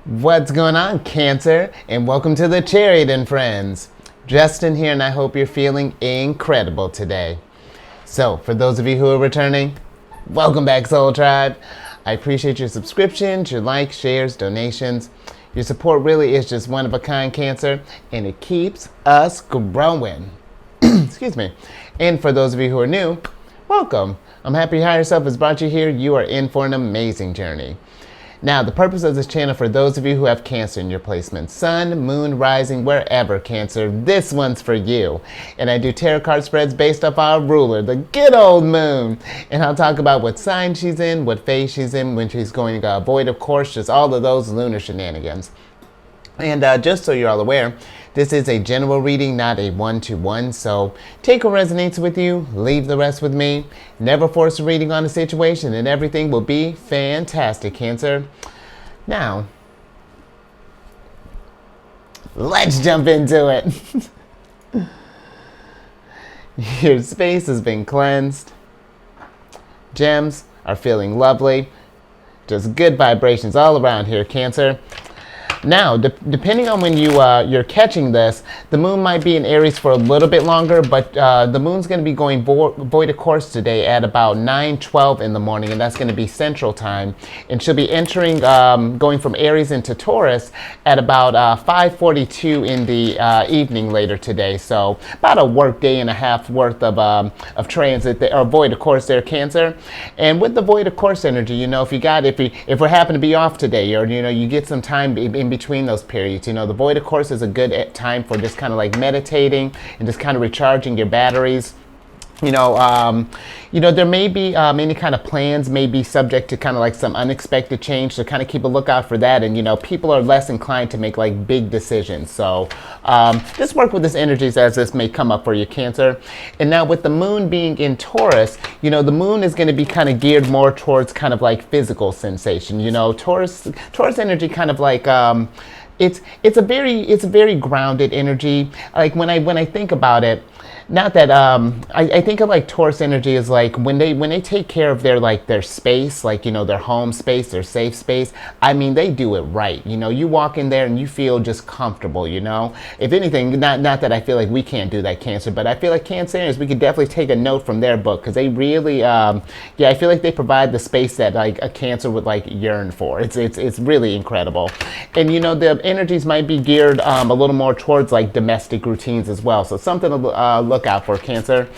What's going on, Cancer? And welcome to the Chariot Friends. Justin here, and I hope you're feeling incredible today. So, for those of you who are returning, welcome back, Soul Tribe. I appreciate your subscriptions, your likes, shares, donations. Your support really is just one of a kind, Cancer, and it keeps us growing. Excuse me. And for those of you who are new, welcome. I'm happy Higher Self has brought you here. You are in for an amazing journey. Now, the purpose of this channel, for those of you who have Cancer in your placement, Sun, Moon, Rising, wherever, Cancer, this one's for you. And I do tarot card spreads based off our ruler, the good old Moon. And I'll talk about what sign she's in, what phase she's in, when she's going to avoid, of course, just all of those lunar shenanigans. And just so you're all aware, this is a general reading, not a one-to-one, so take what resonates with you, leave the rest with me. Never force a reading on a situation, and everything will be fantastic, Cancer. Now, let's jump into it. Your space has been cleansed. Gems are feeling lovely. Just good vibrations all around here, Cancer. Now, depending on when you're catching this, the moon might be in Aries for a little bit longer, but the moon's going to be going void of course today at about 9:12 in the morning, and that's going to be Central Time. And she'll be entering, going from Aries into Taurus at about 5:42 in the evening later today. So about a work day and a half worth of transit, or void of course there, Cancer. And with the void of course energy, you know, if we happen to be off today, or you get some time in between those periods, the void of course is a good time for just kind of like meditating and just kind of recharging your batteries. There may be any kind of plans may be subject to kind of like some unexpected change, so kind of keep a lookout for that. And people are less inclined to make like big decisions, so just work with this energies as this may come up for you, Cancer. And now with the moon being in Taurus, the moon is going to be kind of geared more towards kind of like physical sensation. Taurus energy kind of like it's a very grounded energy. Like when I think about it, not that I think of like Taurus energy is like when they take care of their space, like their home space, their safe space. I mean, they do it right. You walk in there and you feel just comfortable. If anything, not that I feel like we can't do that, Cancer, but I feel like Cancerians, we could definitely take a note from their book, because they really I feel like they provide the space that like a Cancer would like yearn for. It's really incredible. And the energies might be geared a little more towards like domestic routines as well, so something to look out for, Cancer.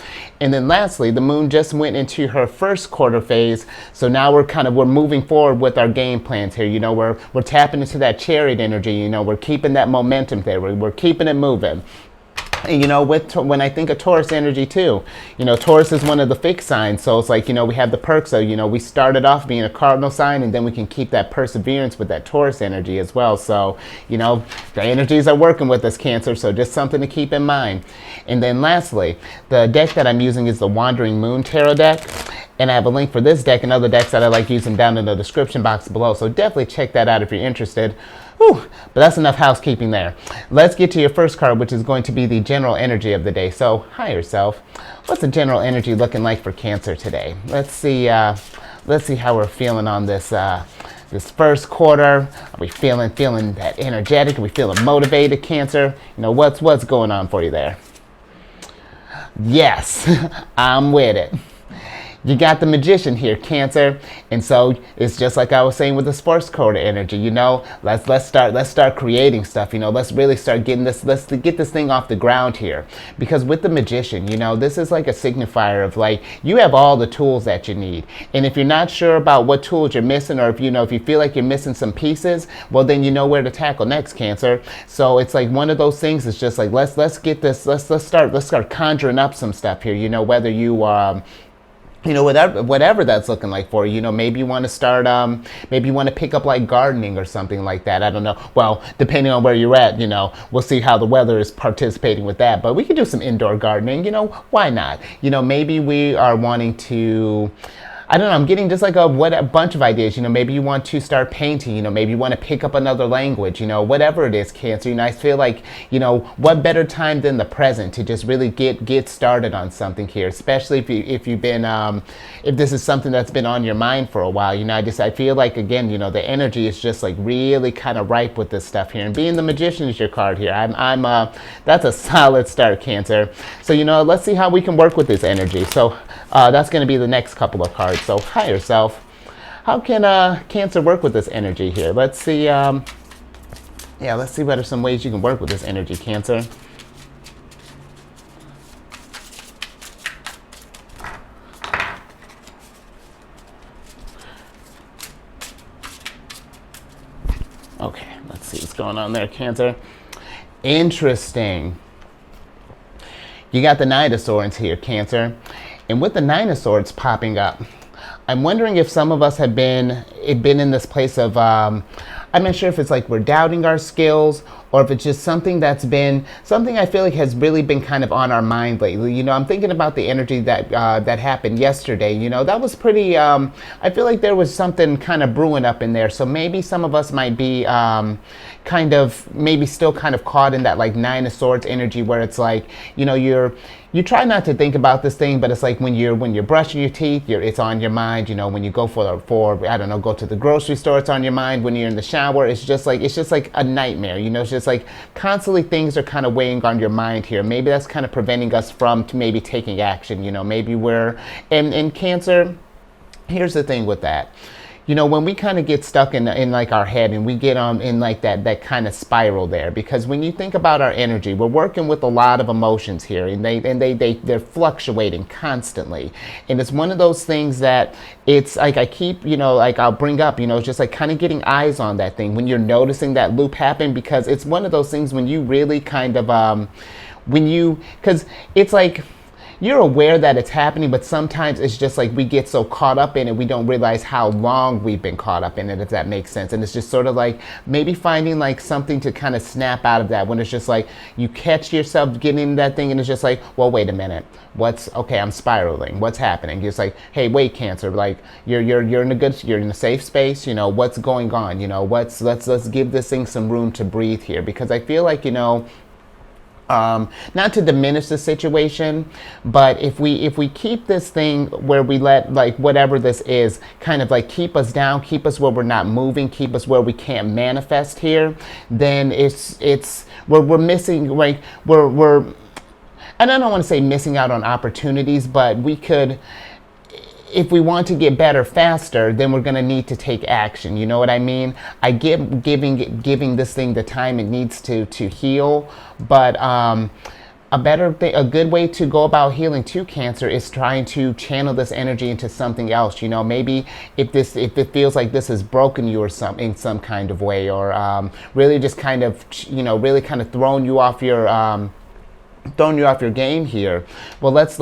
And then lastly, the moon just went into her first quarter phase, so now we're moving forward with our game plans here. We're tapping into that Chariot energy. We're keeping that momentum there. We're keeping it moving. And when I think of Taurus energy too, Taurus is one of the fixed signs, so it's like, we have the perks of, we started off being a cardinal sign, and then we can keep that perseverance with that Taurus energy as well. So, the energies are working with us, Cancer, so just something to keep in mind. And then lastly, the deck that I'm using is the Wandering Moon Tarot deck. And I have a link for this deck and other decks that I like using down in the description box below, so definitely check that out if you're interested. Whew, but that's enough housekeeping there. Let's get to your first card, which is going to be the general energy of the day. So, Higher Self, what's the general energy looking like for Cancer today? Let's see how we're feeling on this this first quarter. Are we feeling that energetic? Are we feeling motivated, Cancer? What's going on for you there? Yes, I'm with it. You got the Magician here, Cancer, and so it's just like I was saying with this first quarter energy. Let's start creating stuff. Let's really start getting this. Let's get this thing off the ground here, because with the Magician, this is like a signifier of like you have all the tools that you need, and if you're not sure about what tools you're missing, or if you feel like you're missing some pieces, well then you know where to tackle next, Cancer. So it's like one of those things. It's just like let's get this. Let's start conjuring up some stuff here. Whether you whatever that's looking like for you. Maybe you want to start, maybe you want to pick up like gardening or something like that. I don't know. Well, depending on where you're at, we'll see how the weather is participating with that. But we could do some indoor gardening, why not? Maybe we are wanting to, I don't know, I'm getting just like a bunch of ideas. Maybe you want to start painting, maybe you want to pick up another language, whatever it is, Cancer. I feel like, what better time than the present to just really get started on something here, especially if you've been, if this is something that's been on your mind for a while. I feel like, again, the energy is just like really kind of ripe with this stuff here. And being the Magician is your card here. That's a solid start, Cancer. So, let's see how we can work with this energy. So that's going to be the next couple of cards. So higher self, how can Cancer work with this energy here? Let's see. Let's see what are some ways you can work with this energy, Cancer. Okay, let's see what's going on there, Cancer. Interesting. You got the Nine of Swords here, Cancer. And with the Nine of Swords popping up, I'm wondering if some of us have been in this place of, I'm not sure if it's like we're doubting our skills, or if it's just something that's been, something I feel like has really been kind of on our mind lately. I'm thinking about the energy that that happened yesterday. That was pretty, I feel like there was something kind of brewing up in there. So maybe some of us might be kind of, maybe still kind of caught in that like Nine of Swords energy, where it's like, you try not to think about this thing, but it's like when you're brushing your teeth, it's on your mind. When you go for I don't know, go to the grocery store, it's on your mind. When you're in the shower, it's just like a nightmare. It's just like constantly things are kind of weighing on your mind here. Maybe that's kind of preventing us from maybe taking action. Maybe we're in Cancer. Here's the thing with that. When we kind of get stuck in like our head, and we get in like that kind of spiral there, because when you think about our energy, we're working with a lot of emotions here, and they're fluctuating constantly. And it's one of those things that it's like I keep, like I'll bring up, just like kind of getting eyes on that thing when you're noticing that loop happen, because it's one of those things when you really kind of, because it's like, you're aware that it's happening, but sometimes it's just like we get so caught up in it, we don't realize how long we've been caught up in it, if that makes sense. And it's just sort of like maybe finding like something to kind of snap out of that, when it's just like you catch yourself getting into that thing, and it's just like, well, wait a minute, okay, I'm spiraling, what's happening? It's like, hey, wait, Cancer, like you're in a safe space, what's going on, let's give this thing some room to breathe here, because I feel like, not to diminish the situation, but if we keep this thing where we let like whatever this is kind of like keep us down, keep us where we're not moving, keep us where we can't manifest here, then we're missing, like we're and I don't want to say missing out on opportunities, but we could, if we want to get better faster, then we're going to need to take action. You know what I mean? I get giving this thing the time it needs to heal, but a good way to go about healing too, Cancer, is trying to channel this energy into something else. Maybe if it feels like this has broken you or in some kind of way, or really just kind of, really kind of throwing you off your game here. Well, let's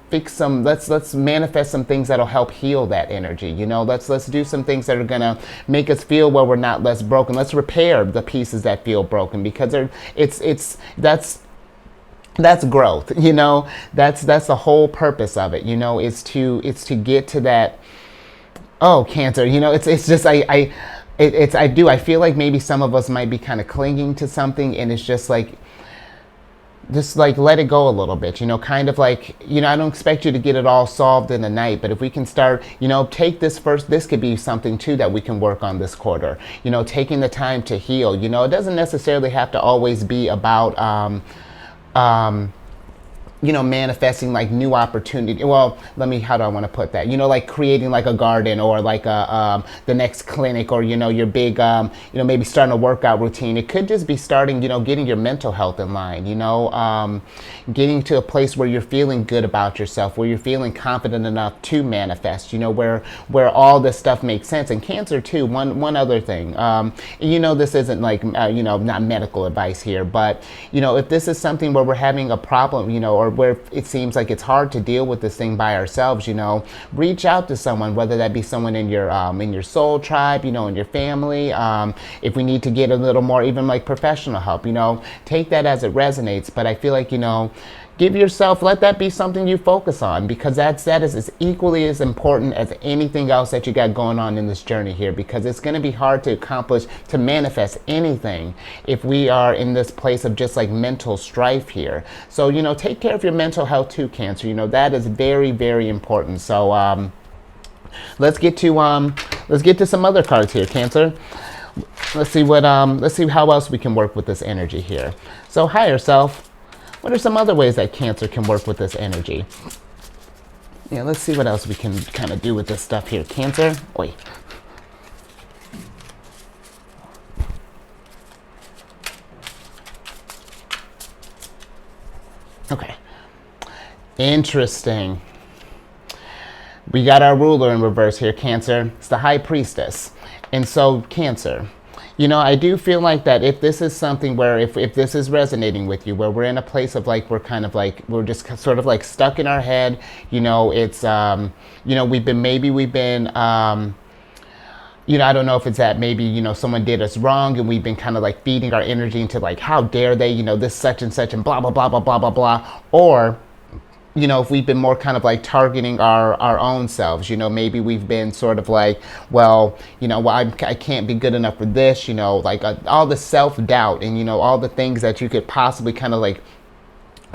fix some, let's manifest some things that'll help heal that energy. Let's do some things that are gonna make us feel where we're not less broken. Let's repair the pieces that feel broken, because that's growth. That's the whole purpose of it. Is to get to that. Oh, Cancer. It's just I feel like maybe some of us might be kind of clinging to something, and it's just like let it go a little bit, kind of like, I don't expect you to get it all solved in a night, but if we can start, take this first, this could be something too that we can work on this quarter, taking the time to heal. It doesn't necessarily have to always be about, manifesting like new opportunity. Well, how do I want to put that? Like creating like a garden, or like the next clinic, or, your big, maybe starting a workout routine. It could just be starting, getting your mental health in line, getting to a place where you're feeling good about yourself, where you're feeling confident enough to manifest, where all this stuff makes sense. And Cancer too, one other thing, this isn't like, not medical advice here, but, if this is something where we're having a problem, or where it seems like it's hard to deal with this thing by ourselves, reach out to someone, whether that be someone in your soul tribe, in your family. If we need to get a little more, even like professional help, take that as it resonates. But I feel like, give yourself, let that be something you focus on, because that is as equally as important as anything else that you got going on in this journey here, because it's going to be hard to accomplish, to manifest anything if we are in this place of just like mental strife here. So, take care of your mental health too, Cancer. That is very, very important. So let's get to some other cards here, Cancer. Let's see how else we can work with this energy here. So, higher self, what are some other ways that Cancer can work with this energy? Yeah, let's see what else we can kind of do with this stuff here, Cancer. Oi. Okay. Interesting. We got our ruler in reverse here, Cancer. It's the High Priestess. And so, Cancer, I do feel like that if this is something where, if this is resonating with you, where we're in a place of like, we're kind of like, we're just sort of like stuck in our head, it's, we've been, I don't know if it's that maybe, someone did us wrong and we've been kind of like feeding our energy into like, how dare they, this such and such and blah, blah, blah, blah, blah, blah, blah. Or, if we've been more kind of like targeting our own selves, maybe we've been sort of like, well, I can't be good enough for this, like all the self-doubt and, all the things that you could possibly kind of like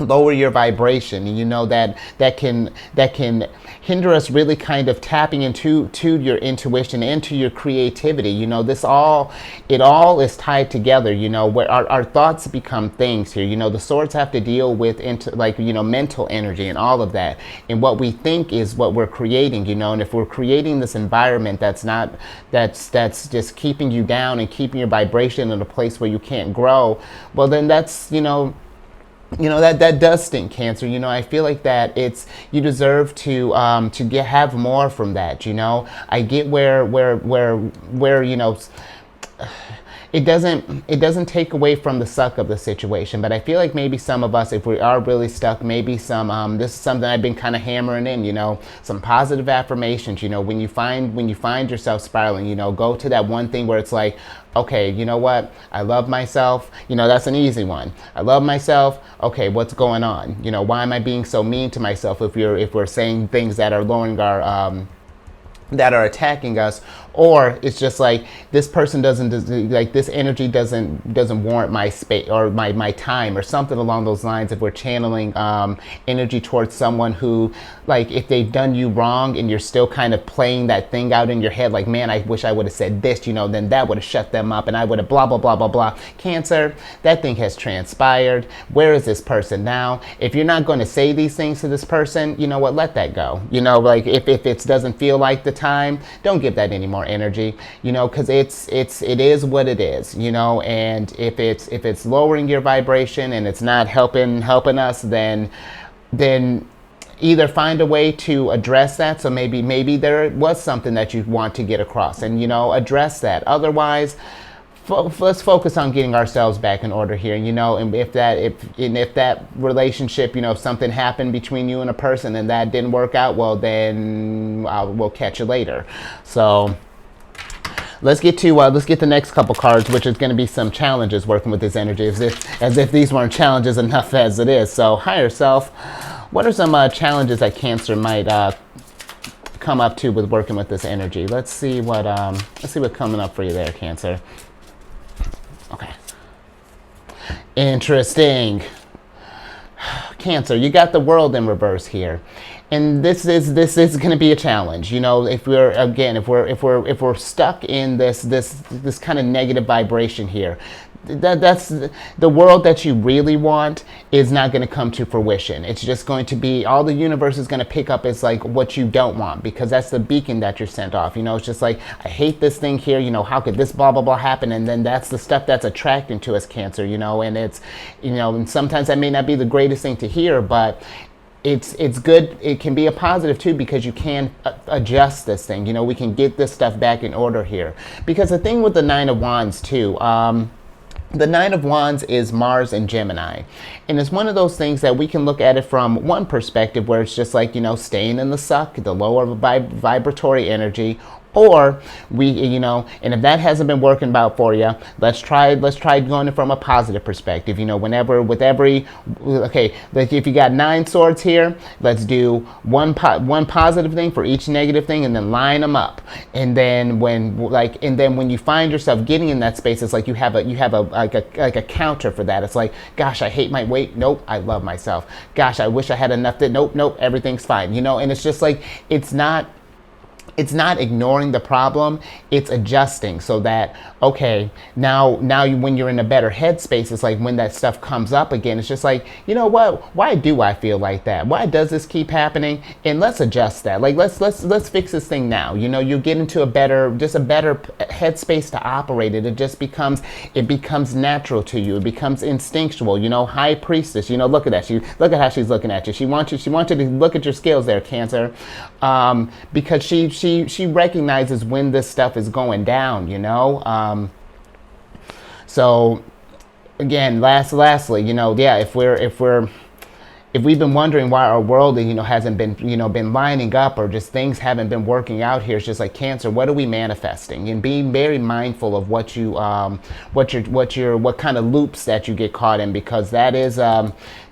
lower your vibration, and that can hinder us really kind of tapping into your intuition and to your creativity. It all is tied together, where our thoughts become things here. The swords have to deal with mental energy and all of that, and what we think is what we're creating, and if we're creating this environment that's just keeping you down and keeping your vibration in a place where you can't grow, well then that's that does stink, Cancer. I feel like that you deserve to have more from that. I get where it doesn't take away from the suck of the situation, but I feel like maybe some of us, if we are really stuck, maybe this is something I've been kind of hammering in, some positive affirmations, when you find yourself spiraling, go to that one thing where it's like, okay, you know what? I love myself. That's an easy one. I love myself. Okay, what's going on? Why am I being so mean to myself if we're saying things that are lowering our that are attacking us? Or it's just like this person doesn't, like this energy doesn't warrant my space or my time or something along those lines. If we're channeling energy towards someone who, like, if they've done you wrong and you're still kind of playing that thing out in your head, like, man, I wish I would have said this, then that would have shut them up and I would have blah, blah, blah, blah, blah. Cancer, that thing has transpired. Where is this person now? If you're not going to say these things to this person, you know what, let that go. Like if it doesn't feel like the time, don't give that any more energy, because it is what it is, and if it's lowering your vibration and it's not helping us, then either find a way to address that. So maybe there was something that you want to get across, and address that. Otherwise, let's focus on getting ourselves back in order here, and if that relationship, if something happened between you and a person and that didn't work out, well, then we'll catch you later. So let's get the next couple cards, which is going to be some challenges working with this energy, as if these weren't challenges enough as it is. So, higher self, what are some challenges that Cancer might come up to with working with this energy? Let's see what's coming up for you there, Cancer. Okay. Interesting. Cancer, you got the World in reverse here. And this is going to be a challenge, if we're stuck in this kind of negative vibration here. That's the world that you really want is not going to come to fruition. It's just going to be, all the universe is going to pick up as like what you don't want, because that's the beacon that you're sent off. It's just like, I hate this thing here, how could this blah blah blah happen? And then that's the stuff that's attracting to us, Cancer, and it's, and sometimes that may not be the greatest thing to hear, but it's good. It can be a positive too, because you can adjust this thing. We can get this stuff back in order here. Because the thing with the Nine of Wands too, the Nine of Wands is Mars and Gemini. And it's one of those things that we can look at it from one perspective where it's just like, staying in the suck, the lower vibratory energy, Or and if that hasn't been working out for you, let's try going from a positive perspective. Whenever with every, okay, like if you got 9 swords here, let's do one positive thing for each negative thing, and then line them up. And then when you find yourself getting in that space, it's like you have a like a counter for that. It's like, gosh, I hate my weight. Nope, I love myself. Gosh, I wish I had enough. Nope, everything's fine. And it's just like it's not ignoring the problem, it's adjusting so that, okay, now when you're in a better headspace, it's like when that stuff comes up again, it's just like, you know what, why do I feel like that? Why does this keep happening? And let's adjust that. Like let's fix this thing now. You get into a better headspace to operate it. It becomes natural to you. It becomes instinctual. High priestess, look at that. Look at how she's looking at you. She wants you to look at your skills there, Cancer. Because she recognizes when this stuff is going down, so again, lastly, if we've been wondering why our world, hasn't been lining up, or just things haven't been working out here, it's just like, Cancer, what are we manifesting? And being very mindful of what kind of loops that you get caught in, because that is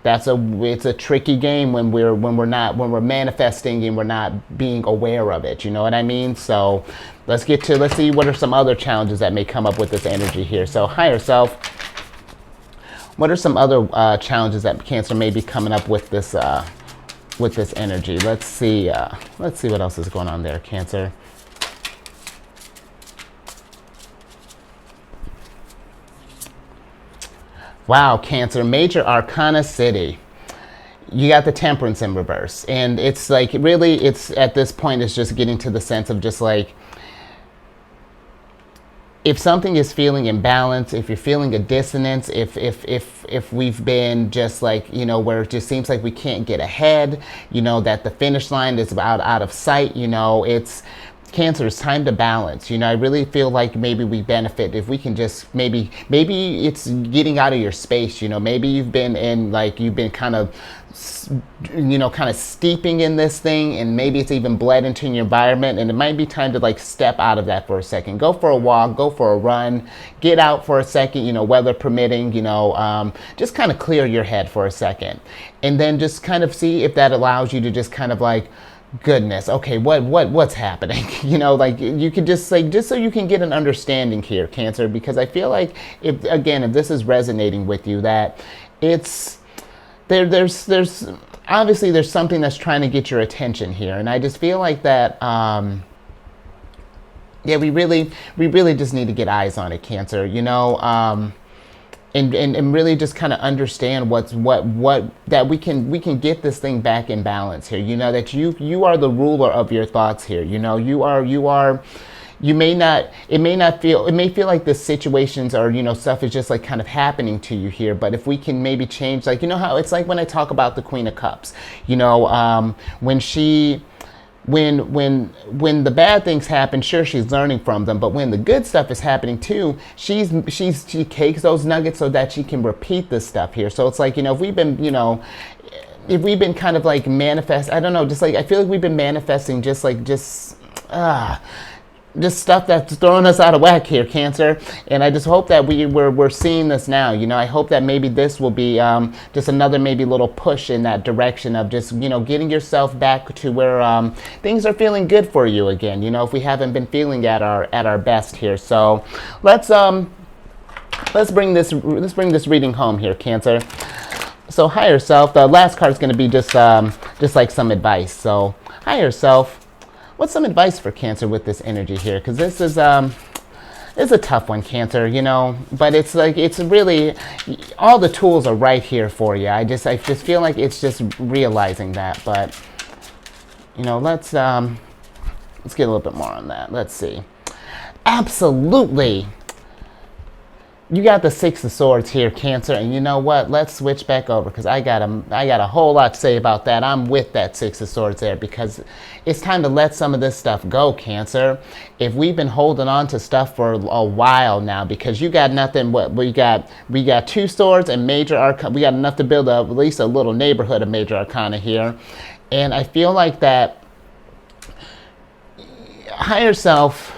it's a tricky game when we're manifesting and we're not being aware of it. You know what I mean? So let's see what are some other challenges that may come up with this energy here. So higher self, what are some other challenges that Cancer may be coming up with this energy? Let's see what else is going on there, Cancer. Wow, Cancer, Major Arcana City. You got the Temperance in reverse. And it's like, really, it's at this point, it's just getting to the sense of just like, if something is feeling imbalanced, if you're feeling a dissonance, if we've been just like, where it just seems like we can't get ahead, that the finish line is about out of sight, it's Cancer, it's time to balance. I really feel like maybe we benefit if we can just maybe it's getting out of your space. Maybe you've been kind of steeping in this thing, and maybe it's even bled into your environment, and it might be time to like step out of that for a second. Go for a walk, go for a run, get out for a second, weather permitting, just kind of clear your head for a second, and then just kind of see if that allows you to just kind of like, goodness, okay, what's happening? You could just so you can get an understanding here, Cancer, because I feel like if this is resonating with you, that there's obviously there's something that's trying to get your attention here, and I just feel like that we really just need to get eyes on it, Cancer, and really just kind of understand what that we can get this thing back in balance here. That you are the ruler of your thoughts here. It may feel like the situations or stuff is just like kind of happening to you here, but if we can maybe change, like, how it's like when I talk about the Queen of Cups, when the bad things happen, sure, she's learning from them, but when the good stuff is happening too, she cakes those nuggets so that she can repeat this stuff here. So it's like, if we've been kind of like I don't know, just like, I feel like we've been manifesting just stuff that's throwing us out of whack here, Cancer. And I just hope that we're seeing this now. I hope that maybe this will be just another maybe little push in that direction of just getting yourself back to where things are feeling good for you again. If we haven't been feeling at our best here. So let's bring this reading home here, Cancer. So higher self. The last card is going to be just like some advice. So higher self. What's some advice for Cancer with this energy here? Because this is a tough one, Cancer, but it's like, it's really, all the tools are right here for you. I just feel like it's just realizing that. But let's get a little bit more on that. Let's see. Absolutely. You got the Six of Swords here, Cancer, and you know what? Let's switch back over, because I got a whole lot to say about that. I'm with that Six of Swords there, because it's time to let some of this stuff go, Cancer. If we've been holding on to stuff for a while now, because you got nothing. What we got 2 swords and Major Arcana. We got enough to build at least a little neighborhood of Major Arcana here, and I feel like that. higher self,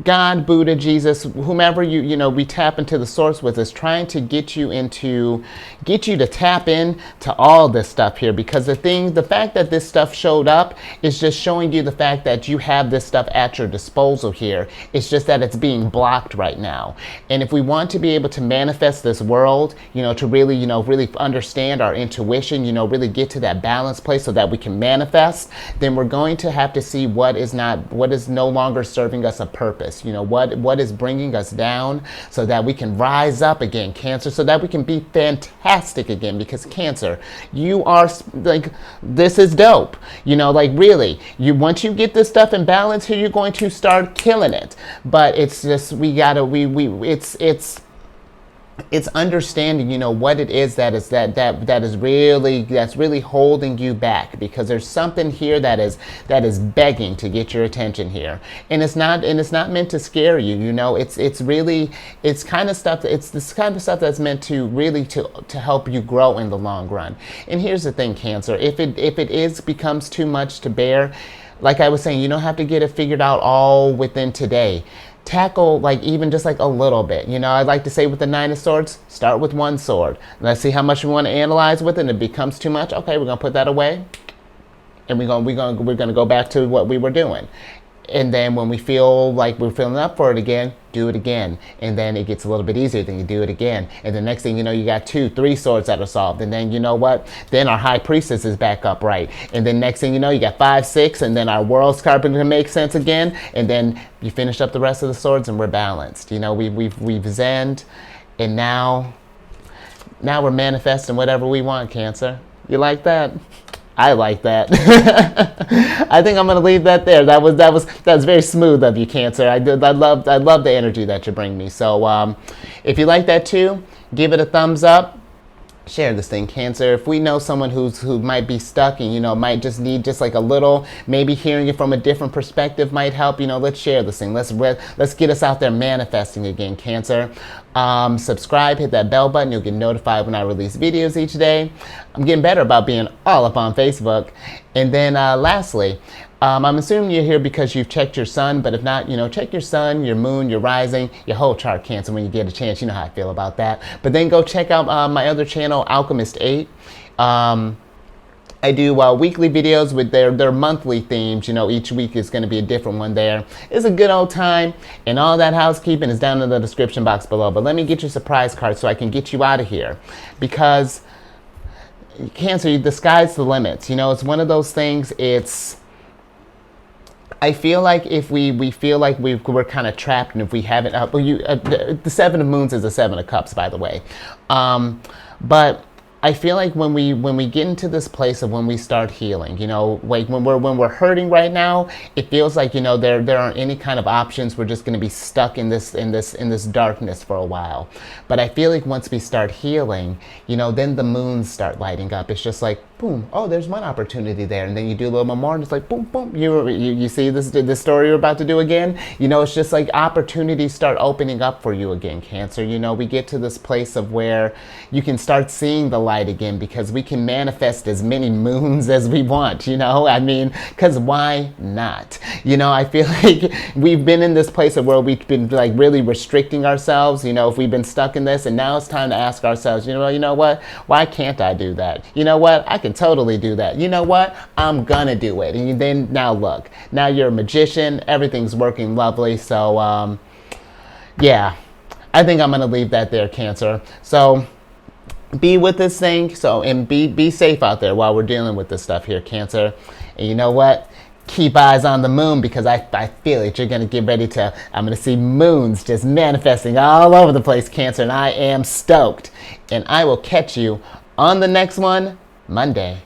God, Buddha, Jesus, whomever we tap into the source with, is trying to get you to tap in to all this stuff here, because the fact that this stuff showed up is just showing you the fact that you have this stuff at your disposal here. It's just that it's being blocked right now. And if we want to be able to manifest this world, to really, really understand our intuition, really get to that balance place so that we can manifest, then we're going to have to see what is no longer serving us a purpose. What is bringing us down, so that we can rise up again, Cancer, so that we can be fantastic again. Because Cancer, you are like, this is dope. Really, once you get this stuff in balance here, you're going to start killing it. But it's just, it's understanding, what it is that is really holding you back, because there's something here that is begging to get your attention here, and it's not meant to scare you. It's this kind of stuff that's meant to really to help you grow in the long run. And here's the thing, Cancer, if it becomes too much to bear, like I was saying, you don't have to get it figured out all within today. Tackle even just a little bit. I'd like to say with the Nine of Swords, start with one sword. Let's see how much we want to analyze with it, and if it becomes too much, okay, we're gonna put that away, and we're gonna go back to what we were doing. And then when we feel like we're feeling up for it again, do it again. And then it gets a little bit easier, then you do it again. And the next thing you know, you got 2, 3 swords that are solved. And then you know what? Then our High Priestess is back upright. And then next thing you know, you got 5, 6, and then our World's card can make sense again. And then you finish up the rest of the swords and we're balanced. We've zenned, and now we're manifesting whatever we want, Cancer. You like that? I like that. I think I'm gonna leave that there. That was very smooth of you, Cancer. I love the energy that you bring me. So if you like that too, give it a thumbs up. Share this thing, Cancer. If we know someone who might be stuck and might just need a little, maybe hearing it from a different perspective might help. Let's share this thing. Let's get us out there manifesting again, Cancer. Subscribe, hit that bell button. You'll get notified when I release videos each day. I'm getting better about being all up on Facebook. And then lastly, I'm assuming you're here because you've checked your sun, but if not, check your sun, your moon, your rising, your whole chart, Cancer, when you get a chance. You know how I feel about that. But then go check out my other channel, Alchemist 8. I do weekly videos with their monthly themes. Each week is going to be a different one there. It's a good old time, and all that housekeeping is down in the description box below. But let me get your surprise card so I can get you out of here, because Cancer, the sky's the limit. It's one of those things. I feel like if we feel like we're kind of trapped, and if we haven't, the Seven of Moons is the Seven of Cups, by the way. But I feel like when we get into this place of when we start healing, when we're hurting right now, it feels like there aren't any kind of options. We're just going to be stuck in this darkness for a while. But I feel like once we start healing, then the moons start lighting up. It's just like, boom, oh, there's one opportunity there, and then you do a little more, and it's like, boom, boom. You see this story you're about to do again. It's just like opportunities start opening up for you again, Cancer. We get to this place of where you can start seeing the light again, because we can manifest as many moons as we want. Because why not? I feel like we've been in this place of where we've been really restricting ourselves. If we've been stuck in this, and now it's time to ask ourselves, you know what? Why can't I do that? You know what? I can totally do that. You know what? I'm gonna do it. And then now look, now you're a magician. Everything's working lovely. So yeah, I think I'm gonna leave that there, Cancer. So be with this thing. And be safe out there while we're dealing with this stuff here, Cancer. And you know what? Keep eyes on the moon, because I feel it. You're going to get ready to, I'm going to see moons just manifesting all over the place, Cancer, and I am stoked. And I will catch you on the next one Monday.